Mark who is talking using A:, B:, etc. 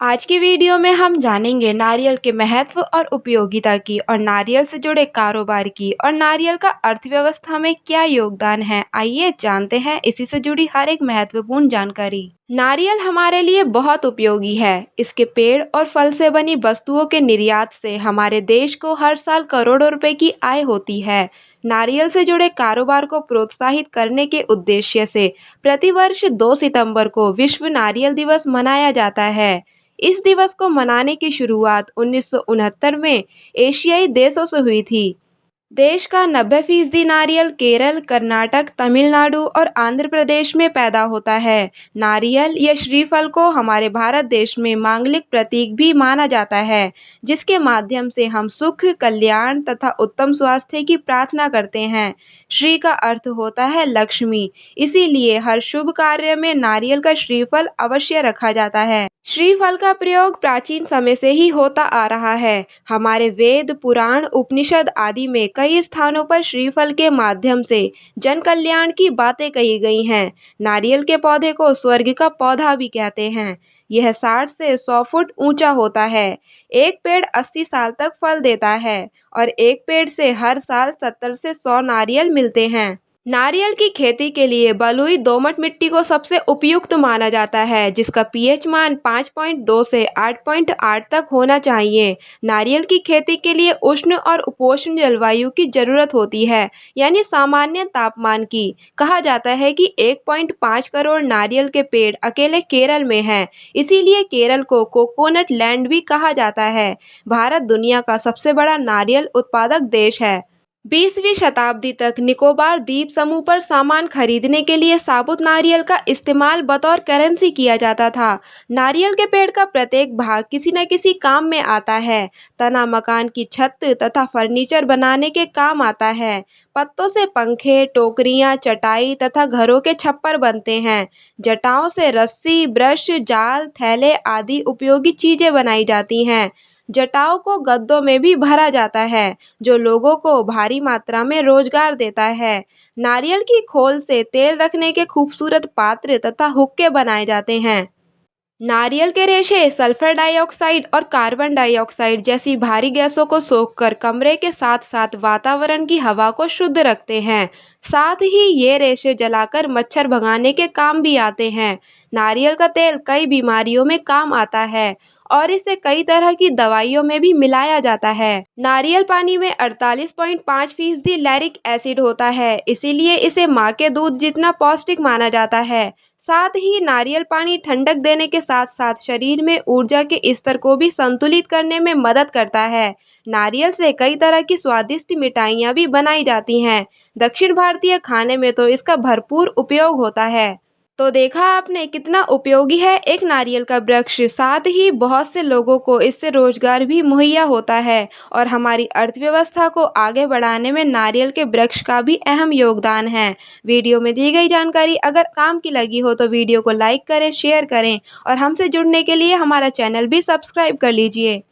A: आज की वीडियो में हम जानेंगे नारियल के महत्व और उपयोगिता की और नारियल से जुड़े कारोबार की और नारियल का अर्थव्यवस्था में क्या योगदान है। आइए जानते हैं इसी से जुड़ी हर एक महत्वपूर्ण जानकारी। नारियल हमारे लिए बहुत उपयोगी है। इसके पेड़ और फल से बनी वस्तुओं के निर्यात से हमारे देश को हर साल करोड़ों रुपए की आय होती है। नारियल से जुड़े कारोबार को प्रोत्साहित करने के उद्देश्य से प्रतिवर्ष 2 सितंबर को विश्व नारियल दिवस मनाया जाता है। इस दिवस को मनाने की शुरुआत 1969 में एशियाई देशों से हुई थी। देश का 90% नारियल केरल, कर्नाटक, तमिलनाडु और आंध्र प्रदेश में पैदा होता है। नारियल या श्रीफल को हमारे भारत देश में मांगलिक प्रतीक भी माना जाता है, जिसके माध्यम से हम सुख, कल्याण तथा उत्तम स्वास्थ्य की प्रार्थना करते हैं। श्री का अर्थ होता है लक्ष्मी, इसीलिए हर शुभ कार्य में नारियल का श्रीफल अवश्य रखा जाता है। श्रीफल का प्रयोग प्राचीन समय से ही होता आ रहा है। हमारे वेद, पुराण, उपनिषद आदि में कई स्थानों पर श्रीफल के माध्यम से जन कल्याण की बातें कही गई हैं। नारियल के पौधे को स्वर्ग का पौधा भी कहते हैं। यह 60 से 100 फुट ऊंचा होता है। एक पेड़ 80 साल तक फल देता है और एक पेड़ से हर साल 70 से 100 नारियल मिलते हैं। नारियल की खेती के लिए बलुई दोमट मिट्टी को सबसे उपयुक्त माना जाता है, जिसका पीएच मान 5.2 से 8.8 तक होना चाहिए। नारियल की खेती के लिए उष्ण और उपोष्ण जलवायु की जरूरत होती है, यानी सामान्य तापमान की। कहा जाता है कि 1.5 करोड़ नारियल के पेड़ अकेले केरल में हैं, इसीलिए केरल को कोकोनट लैंड भी कहा जाता है। भारत दुनिया का सबसे बड़ा नारियल उत्पादक देश है। 20वीं शताब्दी तक निकोबार द्वीप समूह पर सामान खरीदने के लिए साबुत नारियल का इस्तेमाल बतौर करेंसी किया जाता था। नारियल के पेड़ का प्रत्येक भाग किसी न किसी काम में आता है। तना मकान की छत तथा फर्नीचर बनाने के काम आता है। पत्तों से पंखे, टोकरियां, चटाई तथा घरों के छप्पर बनते हैं। जटाओं से रस्सी, ब्रश, जाल, थैले आदि उपयोगी चीजें बनाई जाती हैं। जटाओं को गद्दों में भी भरा जाता है, जो लोगों को भारी मात्रा में रोजगार देता है। नारियल की खोल से तेल रखने के खूबसूरत पात्र तथा हुक्के बनाए जाते हैं। नारियल के रेशे सल्फर डाइऑक्साइड और कार्बन डाइऑक्साइड जैसी भारी गैसों को सोखकर कमरे के साथ साथ वातावरण की हवा को शुद्ध रखते हैं। साथ ही ये रेशे जलाकर मच्छर भगाने के काम भी आते हैं। नारियल का तेल कई बीमारियों में काम आता है और इसे कई तरह की दवाइयों में भी मिलाया जाता है। नारियल पानी में 48.5% लैरिक एसिड होता है, इसीलिए इसे माँ के दूध जितना पौष्टिक माना जाता है। साथ ही नारियल पानी ठंडक देने के साथ साथ शरीर में ऊर्जा के स्तर को भी संतुलित करने में मदद करता है। नारियल से कई तरह की स्वादिष्ट मिठाइयाँ भी बनाई जाती हैं। दक्षिण भारतीय खाने में तो इसका भरपूर उपयोग होता है। तो देखा आपने कितना उपयोगी है एक नारियल का वृक्ष। साथ ही बहुत से लोगों को इससे रोजगार भी मुहैया होता है और हमारी अर्थव्यवस्था को आगे बढ़ाने में नारियल के वृक्ष का भी अहम योगदान है। वीडियो में दी गई जानकारी अगर काम की लगी हो तो वीडियो को लाइक करें, शेयर करें और हमसे जुड़ने के लिए हमारा चैनल भी सब्सक्राइब कर लीजिए।